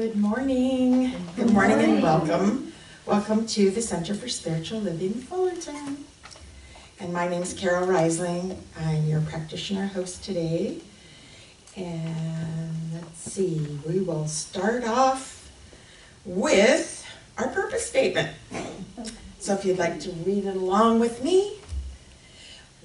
Good morning. Good morning and welcome. Welcome to the Center for Spiritual Living, Fullerton. And my name is Carol Riseling. I'm your practitioner host today. And let's see, we will start off with our purpose statement. So if you'd like to read it along with me.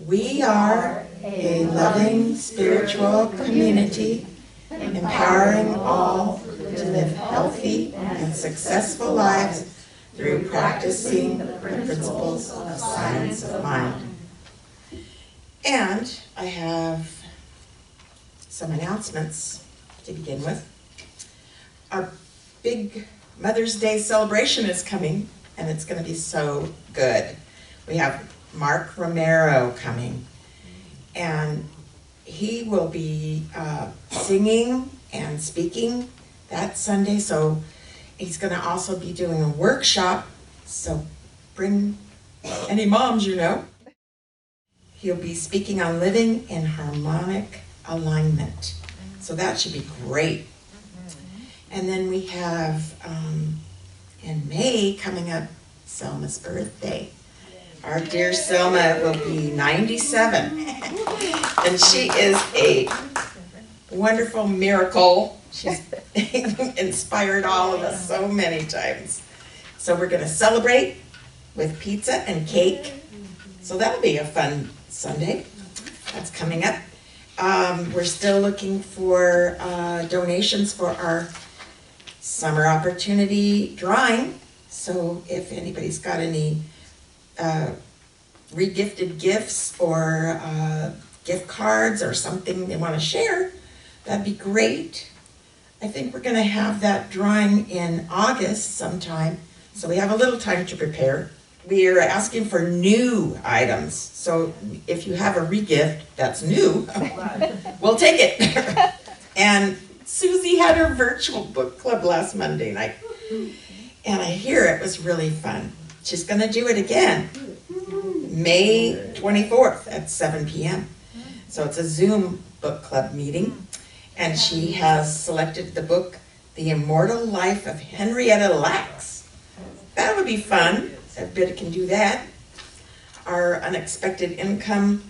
We are a loving spiritual community, empowering all to live healthy and successful lives through practicing the principles of science of mind. And I have some announcements to begin with. Our big Mother's Day celebration is coming, and it's going to be so good. We have Mark Romero coming, and he will be singing and speaking that Sunday. So he's going to also be doing a workshop, so bring any moms you know. He'll be speaking on living in harmonic alignment, so that should be great. And then we have in May coming up Selma's birthday. Our dear Selma will be 97, and she is a wonderful miracle. She's inspired all of us so many times. So we're going to celebrate with pizza and cake. So that'll be a fun Sunday. That's coming up. We're still looking for donations for our summer opportunity drawing. So if anybody's got any regifted gifts or gift cards or something they want to share, that'd be great. I think we're going to have that drawing in August sometime, so we have a little time to prepare. We are asking for new items, so if you have a regift that's new, we'll take it. And Susie had her virtual book club last Monday night, and I hear it was really fun. She's going to do it again, May 24th at 7 p.m. So it's a Zoom book club meeting, and she has selected the book, The Immortal Life of Henrietta Lacks. That would be fun. Everybody can do that. Our Unexpected Income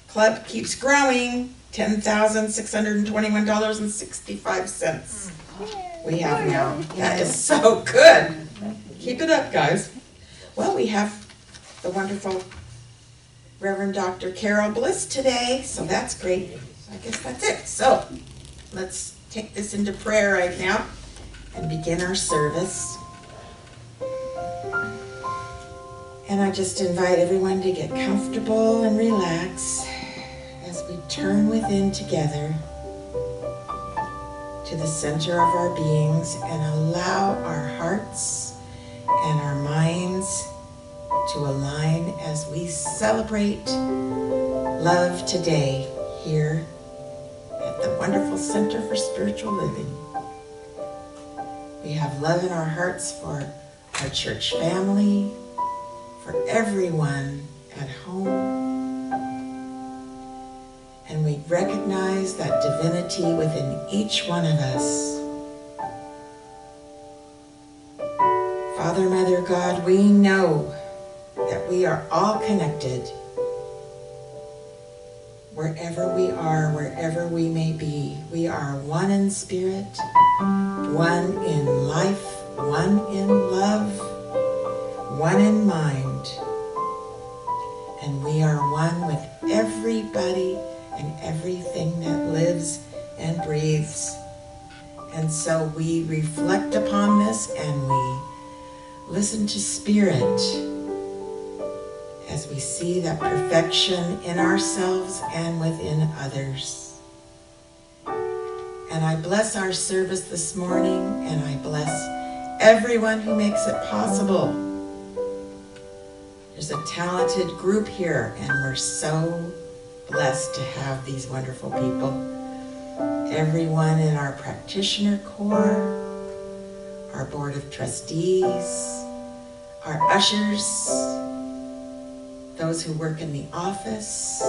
Club keeps growing, $10,621.65 we have now. That is so good. Keep it up, guys. Well, we have the wonderful Reverend Dr. Carol Bliss today, so that's great. I guess that's it. So let's take this into prayer right now and begin our service. And I just invite everyone to get comfortable and relax as we turn within together to the center of our beings and allow our hearts and our minds to align as we celebrate love today here at the wonderful Center for Spiritual Living. We have love in our hearts for our church family, for everyone at home, and we recognize that divinity within each one of us. Father, Mother, God, we know that we are all connected wherever we are, wherever we may be. We are one in spirit, one in life, one in love, one in mind. And we are one with everybody and everything that lives and breathes. And so we reflect upon this and we listen to Spirit as we see that perfection in ourselves and within others. And I bless our service this morning, and I bless everyone who makes it possible. There's a talented group here, and we're so blessed to have these wonderful people. Everyone in our practitioner corps, our board of trustees, our ushers, those who work in the office,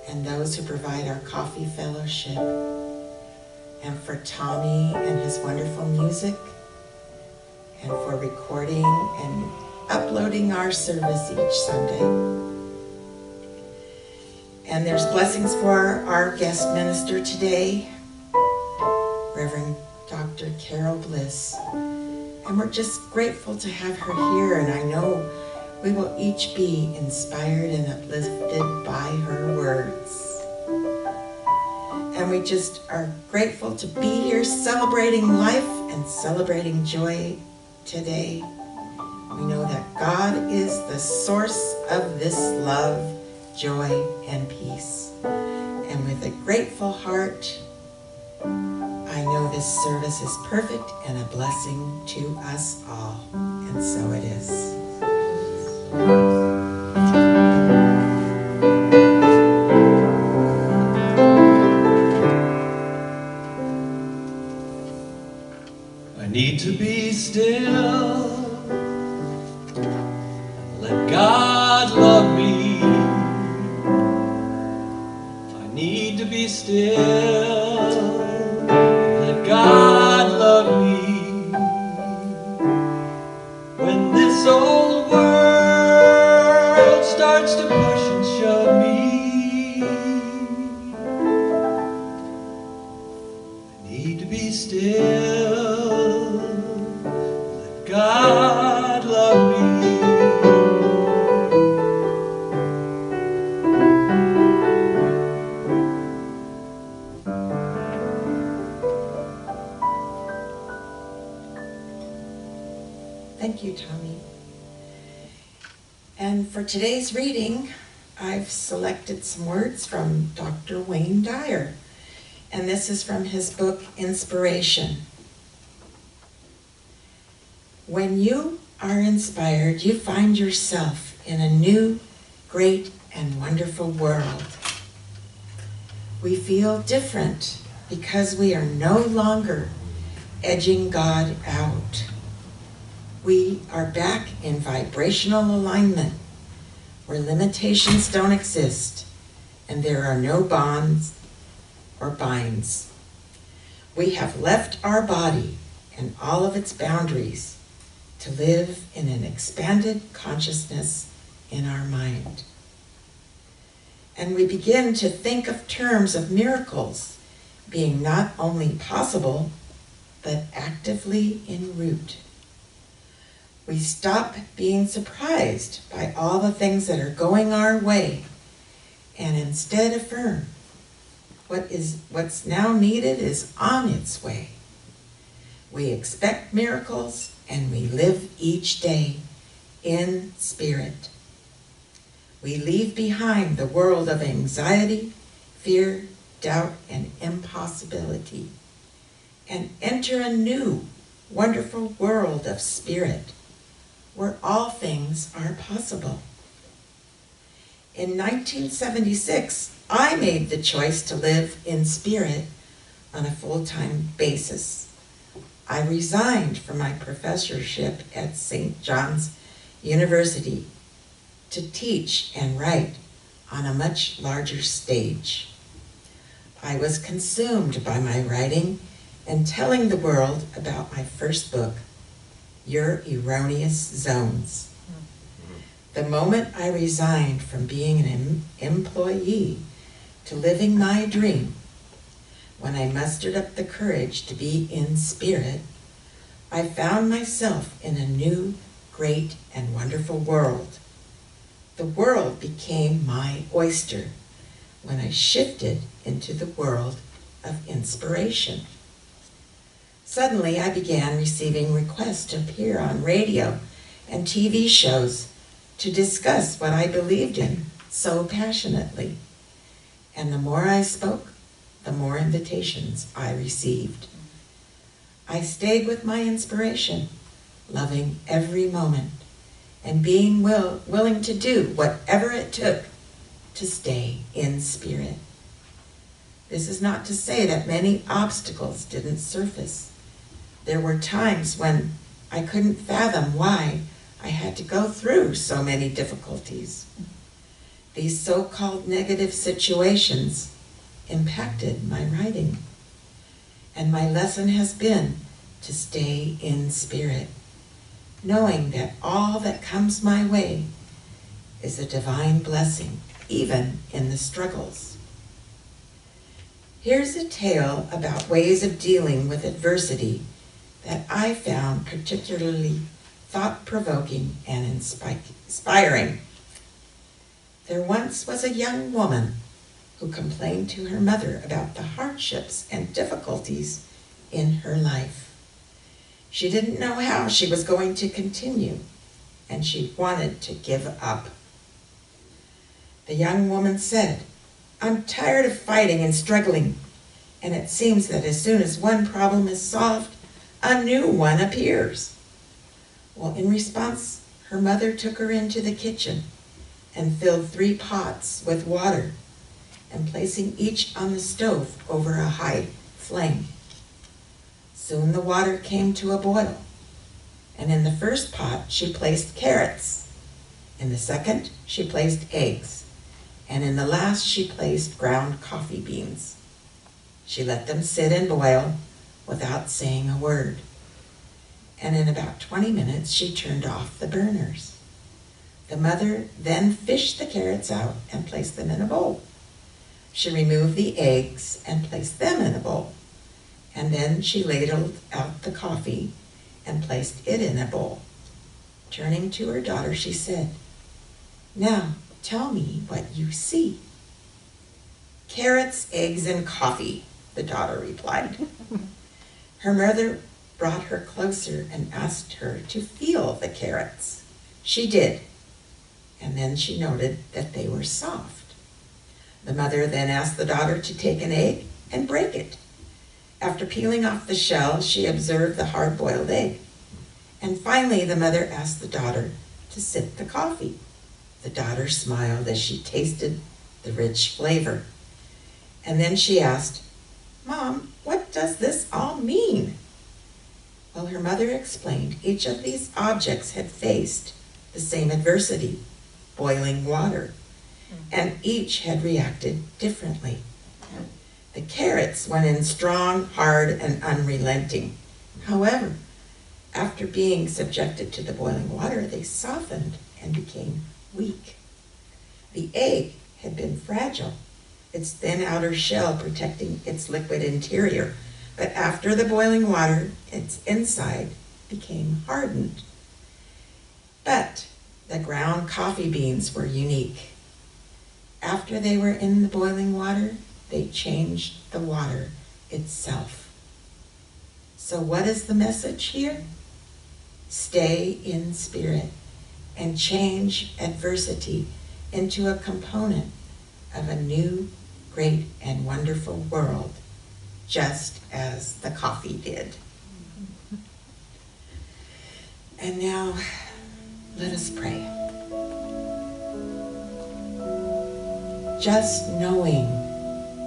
and those who provide our coffee fellowship. and for Tommy and his wonderful music, and for recording and uploading our service each Sunday. And there's blessings for our guest minister today, Reverend Dr. Carol Bliss. And we're just grateful to have her here, and I know we will each be inspired and uplifted by her words. And we just are grateful to be here celebrating life and celebrating joy today. We know that God is the source of this love, joy, and peace. And with a grateful heart, I know this service is perfect and a blessing to us all. And so it is. I need to be still, let God love me. I need to be still, let God love me. When this old world starts to push and shove me, I need to be still, let God love me. Thank you, Tommy. And for today's reading, I've selected some words from Dr. Wayne Dyer. And this is from his book, Inspiration. When you are inspired, you find yourself in a new, great, and wonderful world. We feel different because we are no longer edging God out. We are back in vibrational alignment where limitations don't exist and there are no bonds or binds. We have left our body and all of its boundaries to live in an expanded consciousness in our mind. And we begin to think of terms of miracles being not only possible, but actively en route. We stop being surprised by all the things that are going our way and instead affirm what's now needed is on its way. We expect miracles and we live each day in spirit. We leave behind the world of anxiety, fear, doubt, and impossibility and enter a new, wonderful world of spirit where all things are possible. In 1976, I made the choice to live in spirit on a full-time basis. I resigned from my professorship at St. John's University to teach and write on a much larger stage. I was consumed by my writing and telling the world about my first book, Your Erroneous Zones. The moment I resigned from being an employee to living my dream, when I mustered up the courage to be in spirit, I found myself in a new, great, and wonderful world. The world became my oyster when I shifted into the world of inspiration. Suddenly, I began receiving requests to appear on radio and TV shows to discuss what I believed in so passionately. And the more I spoke, the more invitations I received. I stayed with my inspiration, loving every moment, and being willing to do whatever it took to stay in spirit. This is not to say that many obstacles didn't surface. There were times when I couldn't fathom why I had to go through so many difficulties. These so-called negative situations impacted my writing. And my lesson has been to stay in spirit, knowing that all that comes my way is a divine blessing, even in the struggles. Here's a tale about ways of dealing with adversity that I found particularly thought-provoking and inspiring. There once was a young woman who complained to her mother about the hardships and difficulties in her life. She didn't know how she was going to continue, and she wanted to give up. The young woman said, "I'm tired of fighting and struggling, and it seems that as soon as one problem is solved, a new one appears." Well, in response, her mother took her into the kitchen and filled 3 pots with water, and placing each on the stove over a high flame. Soon the water came to a boil, and in the first pot she placed carrots, in the second she placed eggs, and in the last she placed ground coffee beans. She let them sit and boil without saying a word, and in about 20 minutes she turned off the burners. The mother then fished the carrots out and placed them in a bowl. She removed the eggs and placed them in a bowl, and then she ladled out the coffee and placed it in a bowl. Turning to her daughter, she said, "Now tell me what you see." "Carrots, eggs, and coffee," the daughter replied. Her mother brought her closer and asked her to feel the carrots. She did, and then she noted that they were soft. The mother then asked the daughter to take an egg and break it. After peeling off the shell, she observed the hard-boiled egg. And finally, the mother asked the daughter to sip the coffee. The daughter smiled as she tasted the rich flavor. And then she asked, "Mom, what does this all mean?" Well, her mother explained each of these objects had faced the same adversity, boiling water, and each had reacted differently. The carrots went in strong, hard, and unrelenting. However, after being subjected to the boiling water, they softened and became weak. The egg had been fragile, its thin outer shell protecting its liquid interior, but after the boiling water, its inside became hardened. But the ground coffee beans were unique. After they were in the boiling water, they changed the water itself. So what is the message here? Stay in spirit and change adversity into a component of a new, great, and wonderful world, just as the coffee did. And now, let us pray. Just knowing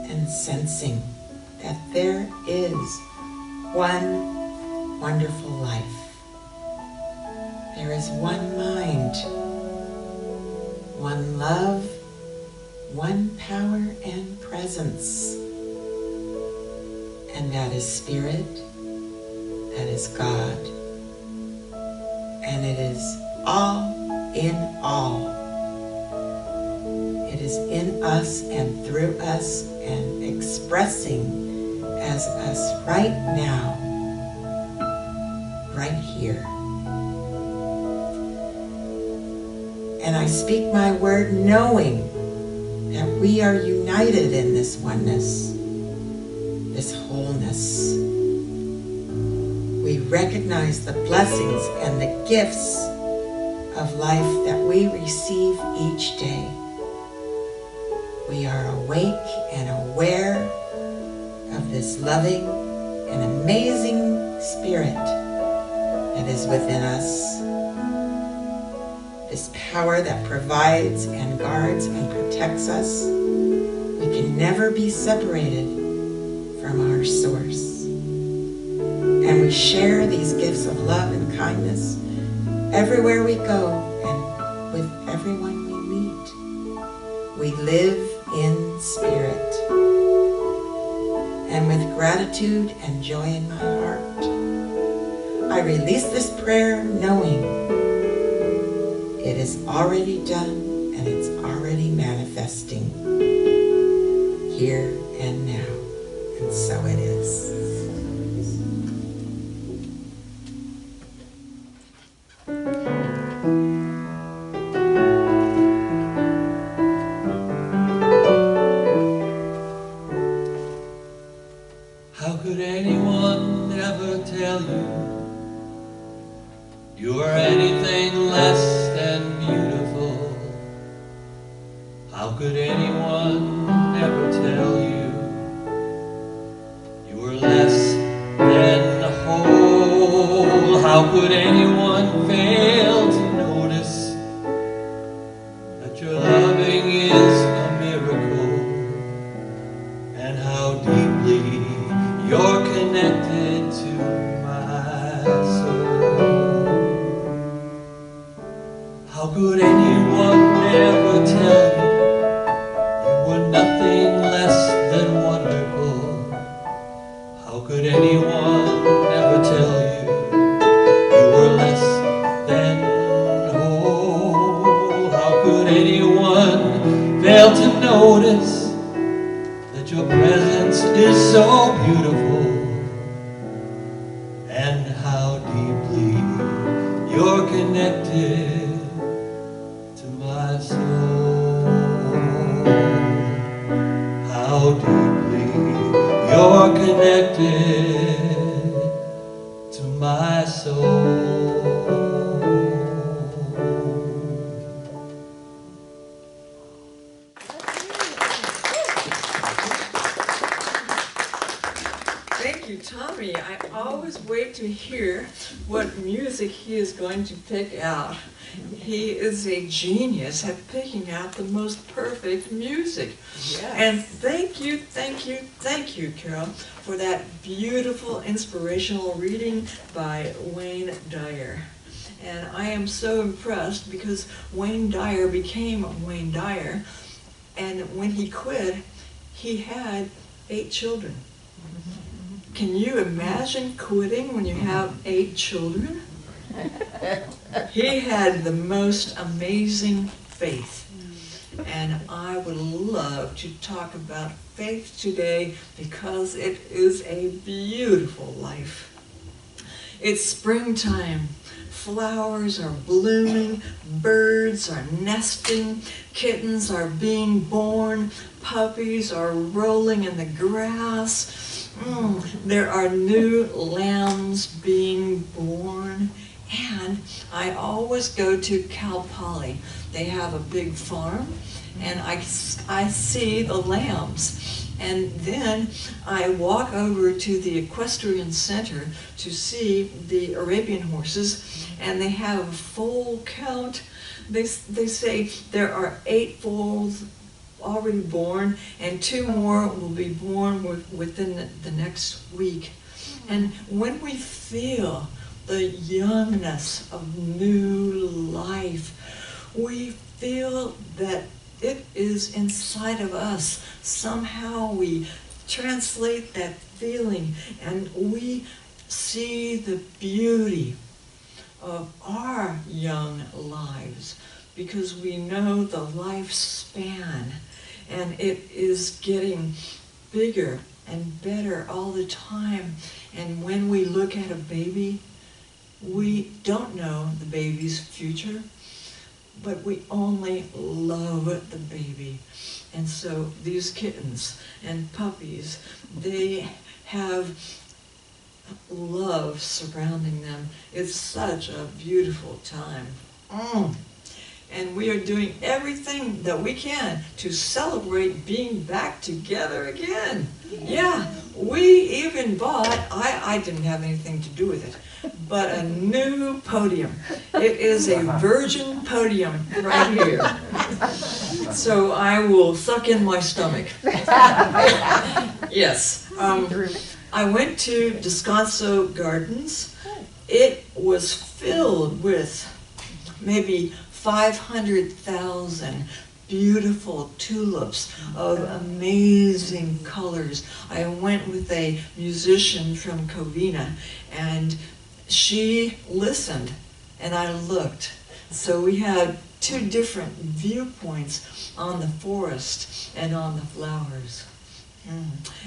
and sensing that there is one wonderful life. There is one mind, one love, one power and presence. And that is Spirit, that is God, and it is all in all. It is in us and through us and expressing as us right now, right here. And I speak my word knowing that we are united in this oneness, this wholeness. We recognize the blessings and the gifts of life that we receive each day. We are awake and aware of this loving and amazing spirit that is within us. This power that provides and guards and protects us. We can never be separated from our source. And we share these gifts of love and kindness everywhere we go and with everyone we meet. We live in spirit. and with gratitude and joy in my heart, I release this prayer knowing it is already done and it's already manifesting here and now. And so it is. How could anyone ever tell you you are anything less than beautiful? How could anyone ever tell you you are less than whole? How could anyone fail to notice that your loving is a miracle, and how deeply you're connected to my soul? How could anyone ever tell you you were nothing less than wonderful? How could anyone ever tell you you were less than whole? How could anyone fail to notice that your presence is so beautiful, and how deeply you're connected to my soul? How deeply you're connected to my soul. Thank you, Tommy. I always wait to hear what music he is going to pick out. He is a genius at picking out the most perfect music. Yes. And thank you, Carol, for that beautiful inspirational reading by Wayne Dyer. And I am so impressed because Wayne Dyer became Wayne Dyer, and when he quit, he had 8 children. Can you imagine quitting when you have 8 children? He had the most amazing faith. And I would love to talk about faith today because it is a beautiful life. It's springtime. Flowers are blooming, birds are nesting, kittens are being born, puppies are rolling in the grass. There are new lambs being born, and I always go to Cal Poly. They have a big farm, and I see the lambs. And then I walk over to the equestrian center to see the Arabian horses, and they have a full count. They say there are 8 foals already born, and 2 more will be born within the next week. And when we feel the youngness of new life, we feel that it is inside of us. Somehow we translate that feeling and we see the beauty of our young lives because we know the lifespan, and it is getting bigger and better all the time. And when we look at a baby, we don't know the baby's future, but we only love the baby. And so these kittens and puppies, they have love surrounding them. It's such a beautiful time. And we are doing everything that we can to celebrate being back together again. Yeah, we even bought, I didn't have anything to do with it, but a new podium. It is a virgin podium right here. So I will suck in my stomach. Yes. I went to Descanso Gardens. It was filled with maybe 500,000 beautiful tulips of amazing colors. I went with a musician from Covina, and she listened, and I looked. So we had two different viewpoints on the forest and on the flowers.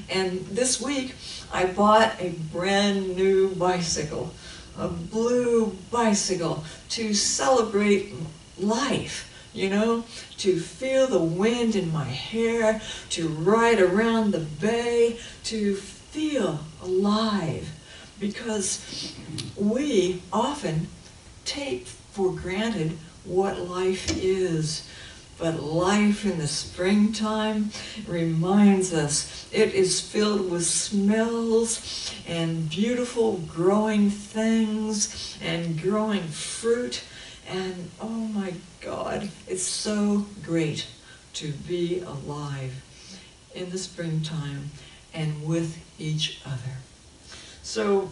And this week, I bought a brand new bicycle, a blue bicycle, to celebrate life, you know, to feel the wind in my hair, to ride around the bay, to feel alive. Because we often take for granted what life is. But life in the springtime reminds us it is filled with smells and beautiful growing things and growing fruit. And oh my God, it's so great to be alive in the springtime and with each other. So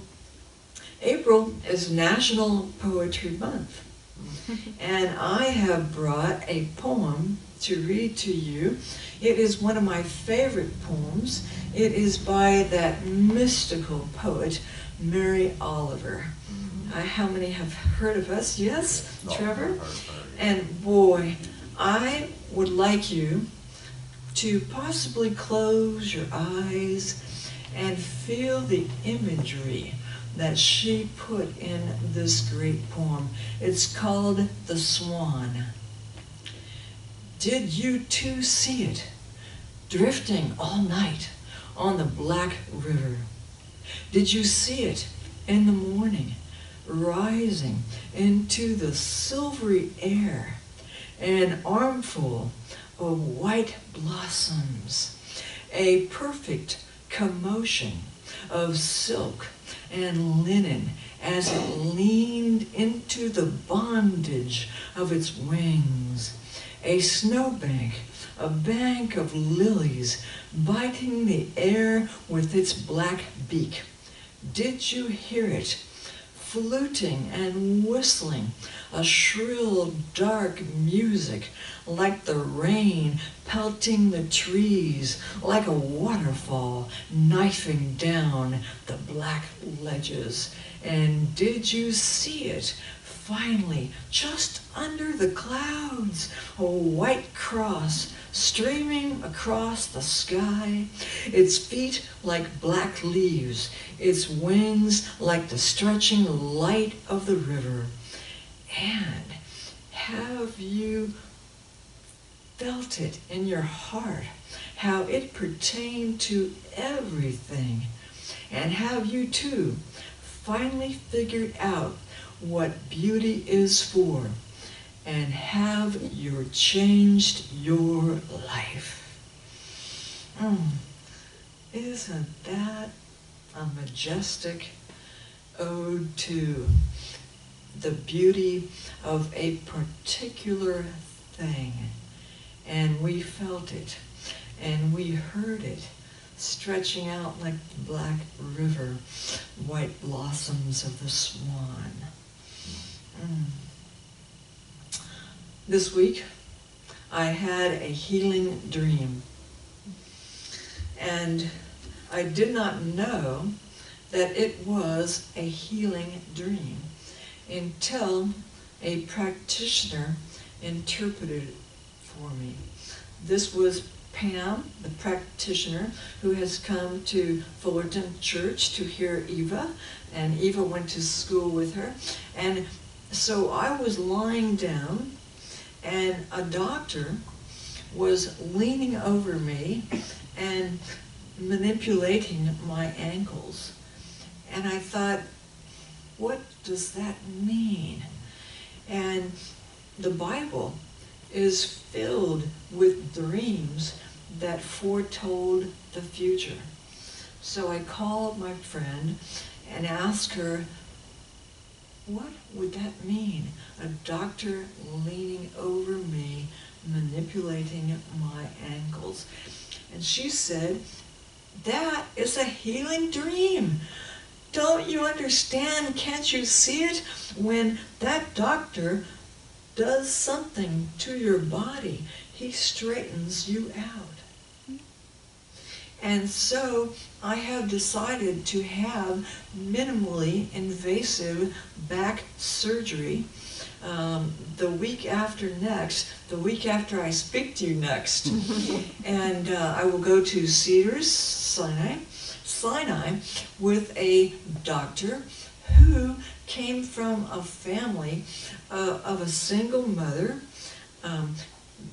April is National Poetry Month. And I have brought a poem to read to you. It is one of my favorite poems. It is by that mystical poet, Mary Oliver. How many have heard of us? Yes, Trevor? And boy, I would like you to possibly close your eyes and feel the imagery that she put in this great poem. It's called The Swan. Did you too see it, drifting all night on the black river? Did you see it in the morning, rising into the silvery air, an armful of white blossoms, a perfect commotion of silk and linen as it leaned into the bondage of its wings, a snowbank, a bank of lilies biting the air with its black beak? Did you hear it, fluting and whistling, a shrill, dark music like the rain pelting the trees, like a waterfall knifing down the black ledges? And did you see it, finally, just under the clouds, a white cross streaming across the sky, its feet like black leaves, its wings like the stretching light of the river? And have you felt it in your heart, how it pertained to everything? And have you too finally figured out what beauty is for? And have you changed your life? Isn't that a majestic ode to the beauty of a particular thing? And we felt it, and we heard it, stretching out like the black river, white blossoms of the swan. This week, I had a healing dream, and I did not know that it was a healing dream until a practitioner interpreted it for me. This was Pam, the practitioner, who has come to Fullerton Church to hear Eva, and Eva went to school with her. And so I was lying down, and a doctor was leaning over me and manipulating my ankles. And I thought, what does that mean? And the Bible is filled with dreams that foretold the future. So I called my friend and asked her, what would that mean? A doctor leaning over me, manipulating my ankles. And she said, that is a healing dream. Don't you understand? Can't you see it? When that doctor does something to your body, he straightens you out. And so I have decided to have minimally invasive back surgery the week after next, the week after I speak to you next. And I will go to Sinai with a doctor who came from a family of a single mother.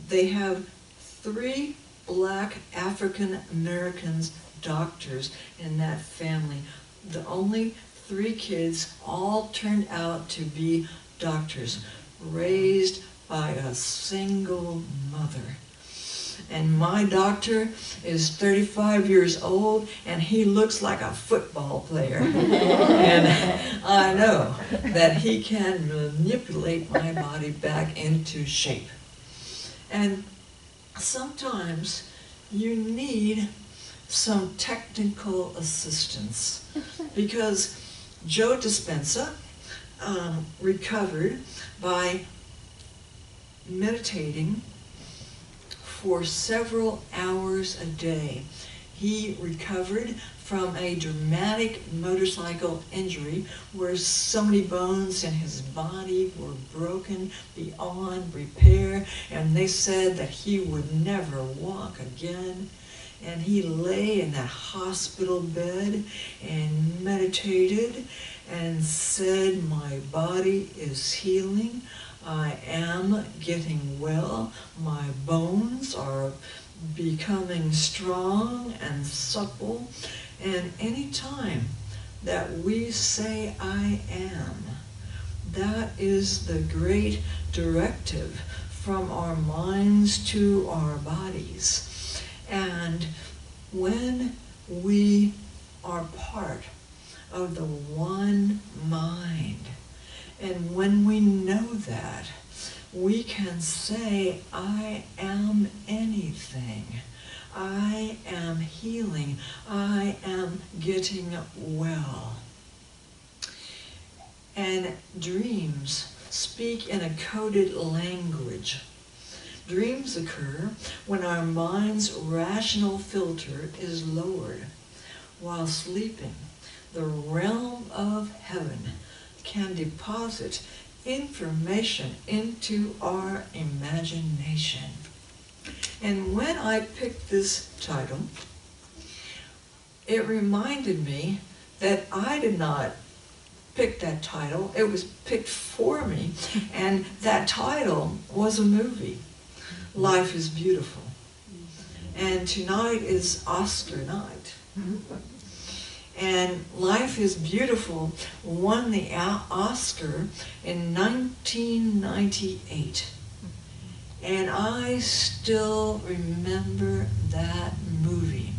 They have 3 black African Americans doctors in that family. The only 3 kids all turned out to be doctors, raised by a single mother. And my doctor is 35 years old, and he looks like a football player. And I know that he can manipulate my body back into shape. And sometimes you need some technical assistance, because Joe Dispenza recovered by meditating for several hours a day. He recovered from a dramatic motorcycle injury where so many bones in his body were broken beyond repair, and they said that he would never walk again. And he lay in that hospital bed and meditated and said, "My body is healing. I am getting well. My bones are becoming strong and supple." And any time that we say "I am," that is the great directive from our minds to our bodies. And when we are part of the one mind, and when we know that, we can say, "I am anything. I am healing. I am getting well." And dreams speak in a coded language. Dreams occur when our mind's rational filter is lowered. While sleeping, the realm of heaven can deposit information into our imagination. And when I picked this title, it reminded me that I did not pick that title. It was picked for me, and that title was a movie. Life is Beautiful. And tonight is Oscar night. And Life is Beautiful won the Oscar in 1998. And I still remember that movie.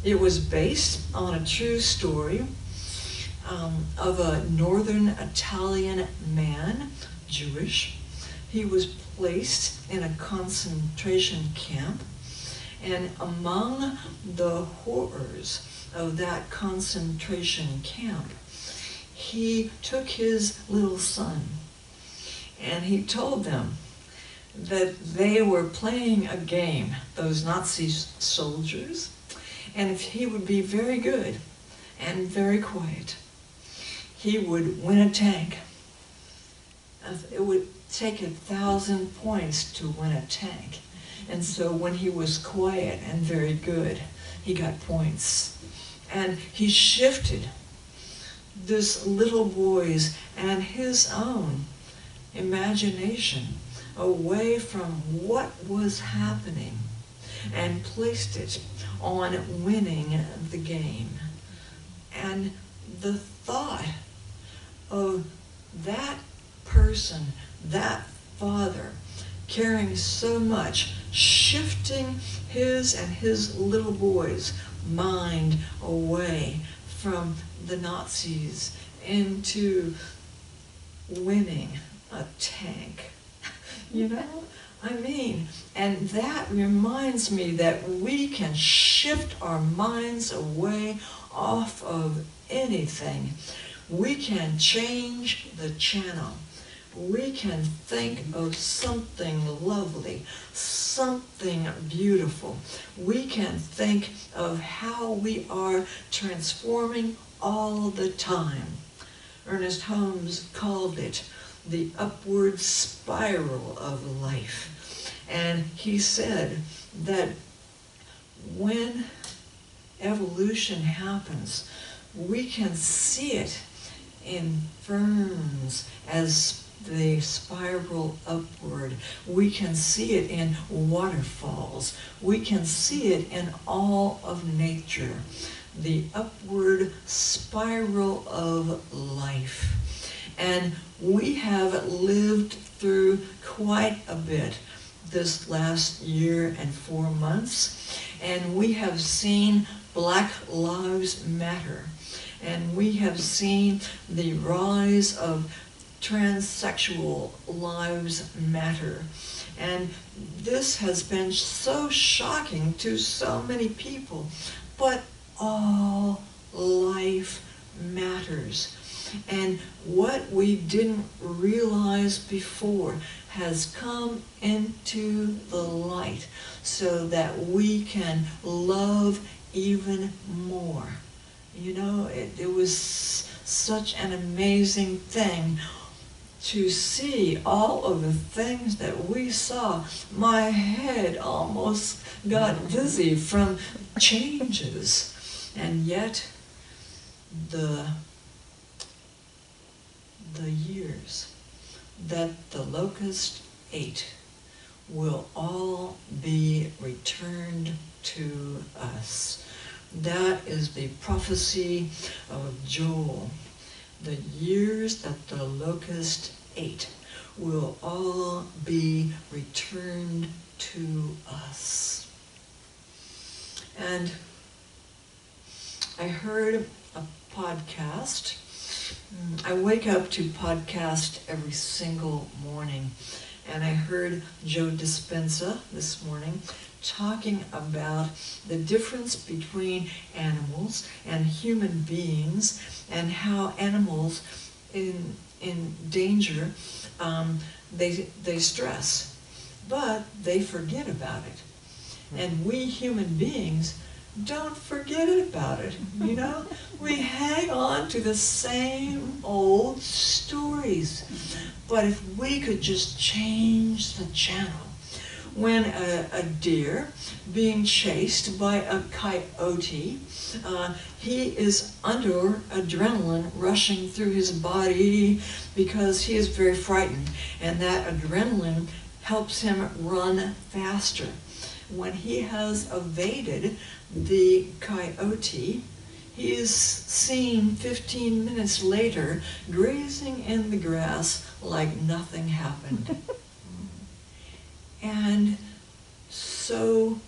It was based on a true story of a northern Italian man, Jewish. He was placed in a concentration camp, and among the horrors of that concentration camp, he took his little son and he told them that they were playing a game, those Nazi soldiers, and if he would be very good and very quiet, he would win a tank. It would take 1,000 points to win a tank. And so when he was quiet and very good, he got points. And he shifted this little boy's and his own imagination away from what was happening and placed it on winning the game. And the thought of that person, that father, caring so much, shifting his and his little boy's mind away from the Nazis into winning a tank. You know? I mean, and that reminds me that we can shift our minds away off of anything. We can change the channel. we can think of something lovely, something beautiful. We can think of how we are transforming all the time. Ernest Holmes called it the upward spiral of life. And he said that when evolution happens, we can see it in ferns as they spiral upward. We can see it in waterfalls. We can see it in all of nature. The upward spiral of life. And we have lived through quite a bit this last year and 4 months, and we have seen Black Lives Matter, and we have seen the rise of transsexual lives matter. And this has been so shocking to so many people, but all life matters. And what we didn't realize before has come into the light so that we can love even more. You know, it was such an amazing thing to see all of the things that we saw. My head almost got dizzy from changes. And yet, the years that the locust ate will all be returned to us. That is the prophecy of Joel. The years that the locust ate will all be returned to us. And I heard a podcast. I wake up to podcast every single morning, and I heard Joe Dispenza this morning talking about the difference between animals and human beings, and how animals in danger, they stress, but they forget about it. And we human beings don't forget about it, you know? We hang on to the same old stories. But if we could just change the channel. When a deer being chased by a coyote, he is under adrenaline rushing through his body because he is very frightened, and that adrenaline helps him run faster. When he has evaded the coyote, he is seen 15 minutes later grazing in the grass like nothing happened. And so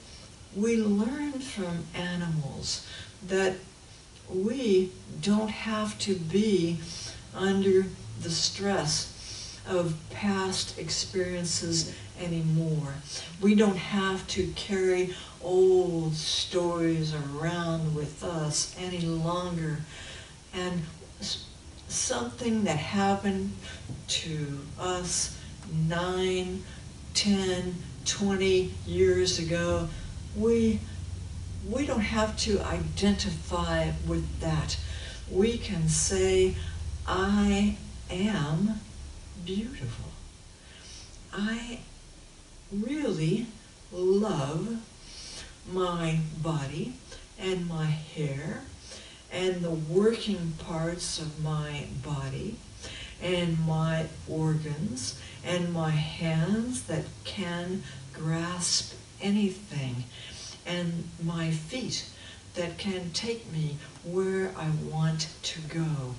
we learn from animals that we don't have to be under the stress of past experiences anymore. We don't have to carry old stories around with us any longer. And something that happened to us 9, 10, 20 years ago, we don't have to identify with that. We can say, I am beautiful. I really love my body and my hair and the working parts of my body and my organs and my hands that can grasp anything and my feet that can take me where I want to go.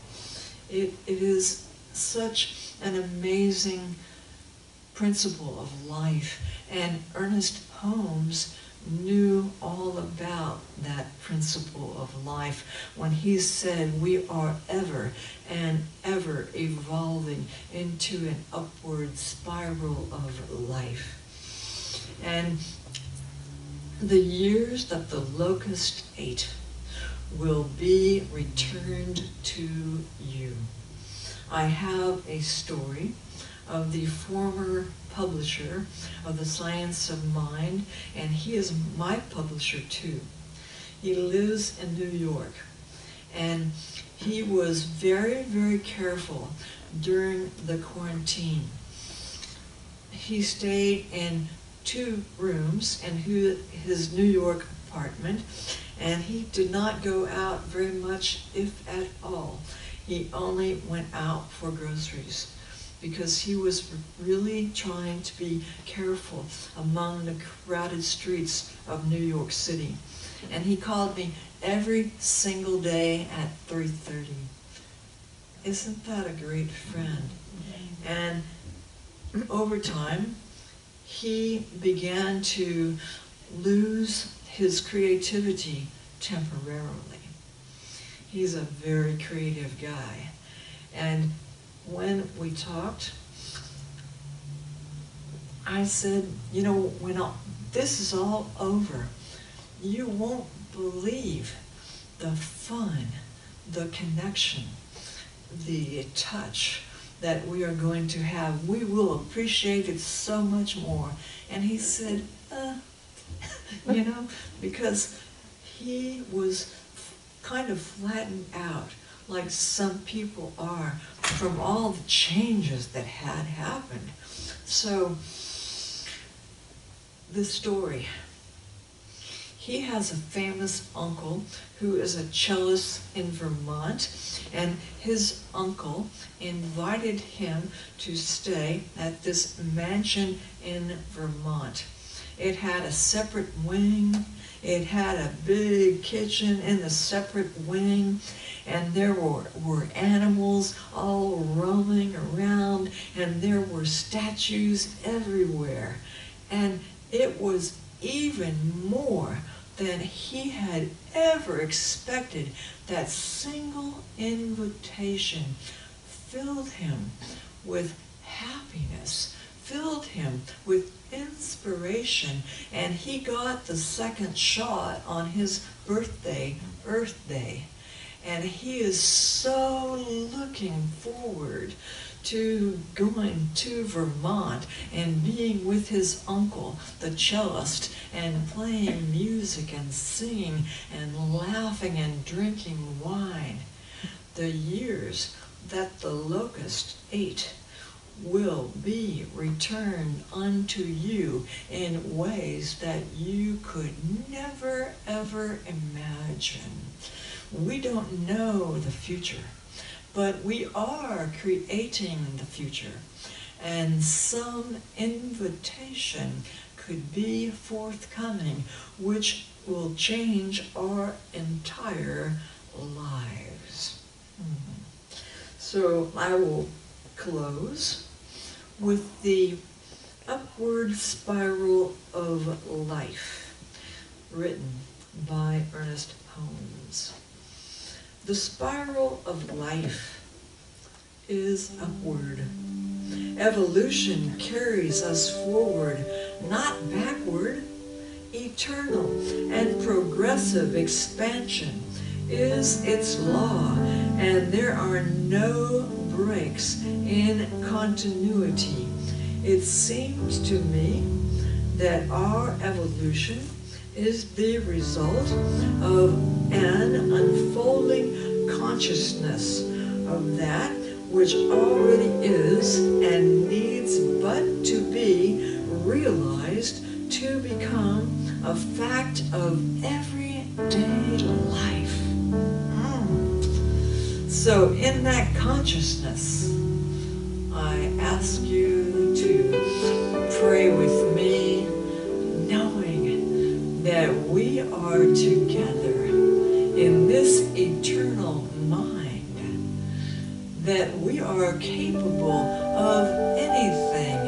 It is such an amazing principle of life, and Ernest Holmes knew all about that principle of life when he said we are ever and ever evolving into an upward spiral of life. And the years that the locust ate will be returned to you. I have a story of the former publisher of The Science of Mind, and he is my publisher too. He lives in New York, and he was very, very careful during the quarantine. He stayed in 2 rooms in his New York apartment, and he did not go out very much, if at all. He only went out for groceries because he was really trying to be careful among the crowded streets of New York City. And he called me every single day at 3:30. Isn't that a great friend? And over time, he began to lose his creativity temporarily. He's a very creative guy. And when we talked, I said, you know, when this is all over, you won't believe the fun, the connection, the touch that we are going to have. We will appreciate it so much more. And he said, you know, because he was kind of flattened out, like some people are, from all the changes that had happened. So, the story. He has a famous uncle who is a cellist in Vermont, and his uncle invited him to stay at this mansion in Vermont. It had a separate wing, it had a big kitchen in the separate wing, and there were animals all roaming around, and there were statues everywhere. And it was even more than he had ever expected. That single invitation filled him with happiness, filled him with inspiration, and he got the second shot on his birthday, Earth Day. And he is so looking forward to going to Vermont and being with his uncle, the cellist, and playing music and singing and laughing and drinking wine. The years that the locust ate will be returned unto you in ways that you could never, ever imagine. We don't know the future, but we are creating the future, and some invitation could be forthcoming which will change our entire lives. So I will close with the Upward Spiral of Life, written by Ernest Holmes. The spiral of life is upward. Evolution carries us forward, not backward. Eternal and progressive expansion is its law, and there are no breaks in continuity. It seems to me that our evolution is the result of an unfolding consciousness of that which already is and needs but to be realized to become a fact of everyday life. So in that consciousness, I ask you to pray with me, knowing that we are together in this eternal mind, that we are capable of anything,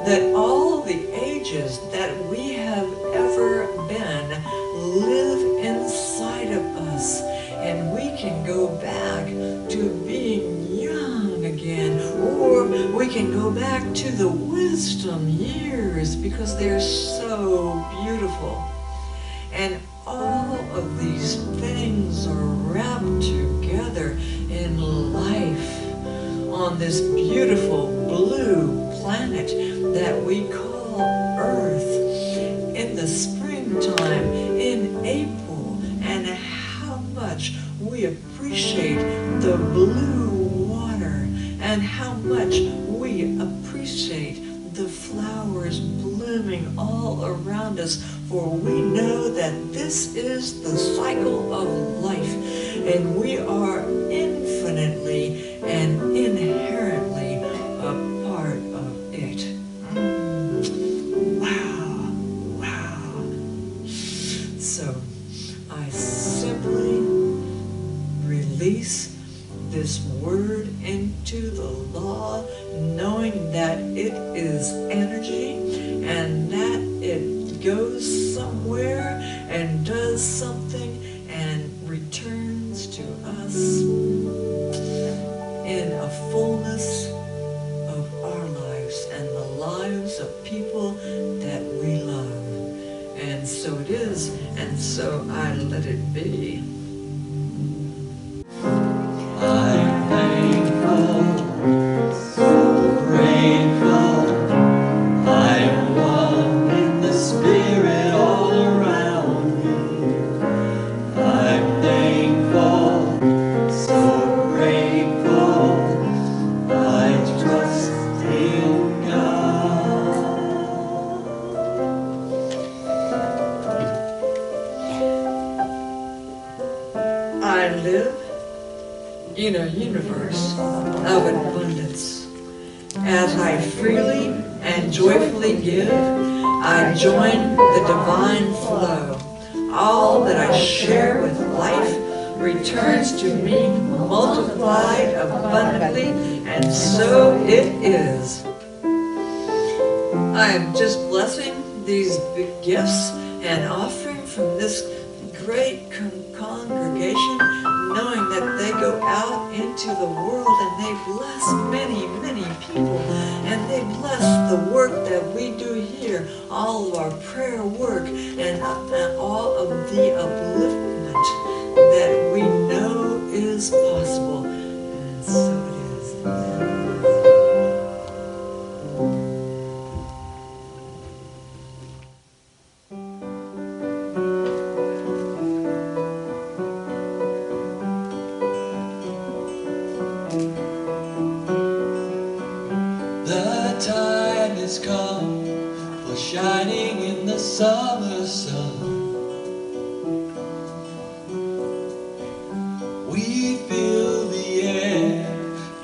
that all the ages that we have ever been live inside of us, and we can go back to being young again, or we can go back to the wisdom years because they're so beautiful. And all of these things are wrapped together in life on on this beautiful blue planet that we call Earth in the springtime, in April, and how much we appreciate the blue water and how much we appreciate the flowers blooming all around us, for we know that this is the cycle of life, and we are infinitely and inherently a part of it. Wow, wow. So I simply release this word into the law, knowing that it is energy and that it goes somewhere and does something and returns to us in a fullness of our lives and the lives of people that we love. And so it is, and so I let it be. I'm thankful, so grateful. I'm one in the spirit all around me. I'm thankful, so grateful. I trust in God. I live in a universe of abundance. As I freely and joyfully give, I join the divine flow. All that I share with life returns to me multiplied abundantly, and so it is. I am just blessing these big gifts and offering from this great congregation, knowing that they go out into the world and they bless many, many people, and they bless the work that we do here, all of our prayer work, and all of the upliftment that we know is possible. And so it is. The time has come for shining in the summer sun. We fill the air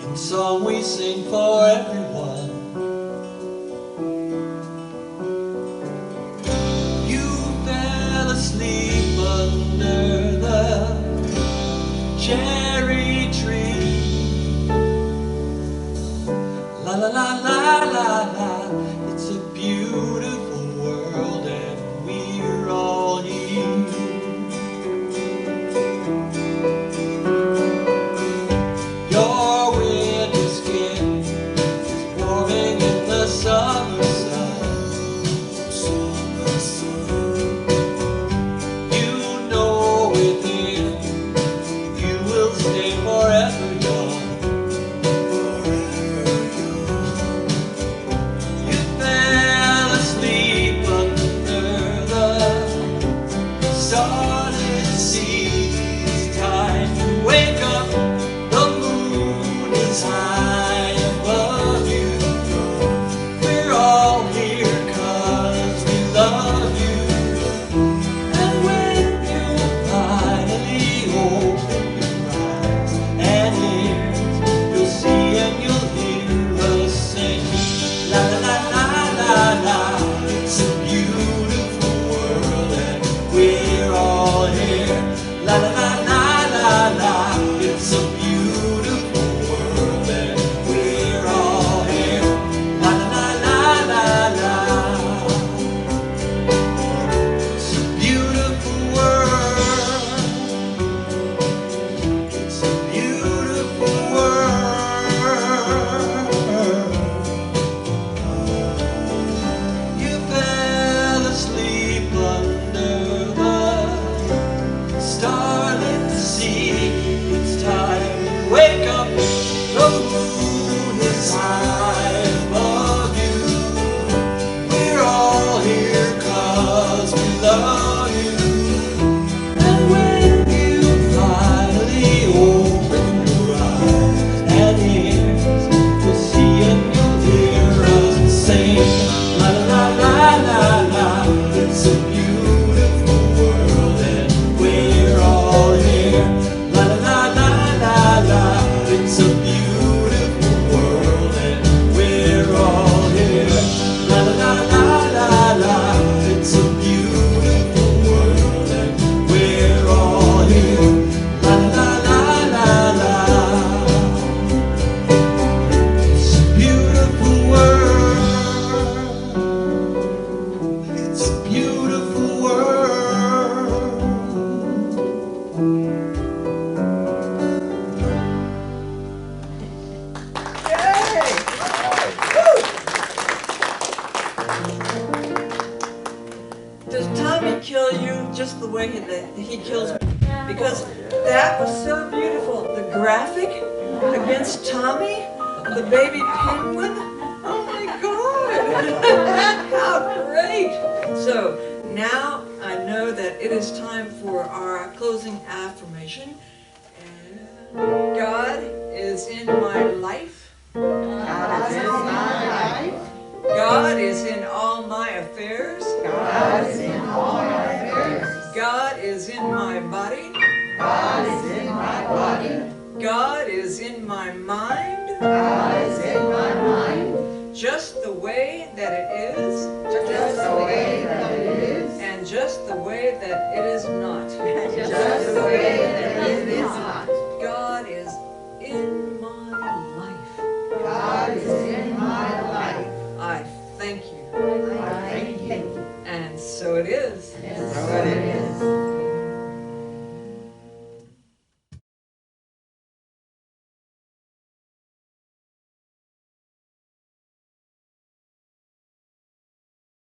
in song we sing for everyone. You fell asleep under the cherry tree. La la la la la la, it's a beautiful world and we're all here. Your winter skin is warming in the summer sun. You know within you will stay forever young. Started to see it's time to wake up. The moon is high above you. We're all here 'cause we love you. And when you finally open your eyes and ears, you'll see and you'll hear us sing. La la la la la la. It's a beautiful world and we're all here. La la la la la la. It's a beautiful world and we're all here. La la la la la la. It's a beautiful world. It's a beautiful world. You fell asleep under the starlit just the way that he kills me. Because that was so beautiful. The graphic against Tommy, the baby penguin. Oh my God! How great! So now I know that it is time for our closing affirmation. And God is in my life. God is in my life. God is in all my affairs. God is in all my affairs. God is in my body. God is in my body. God is in my mind. God is in my mind. Just the way that it is. Just the way that it is. And just the way that it is not. Just the way that it is not. God is in my life. God is in my life. I thank you. I thank you. And so it is. And so it is.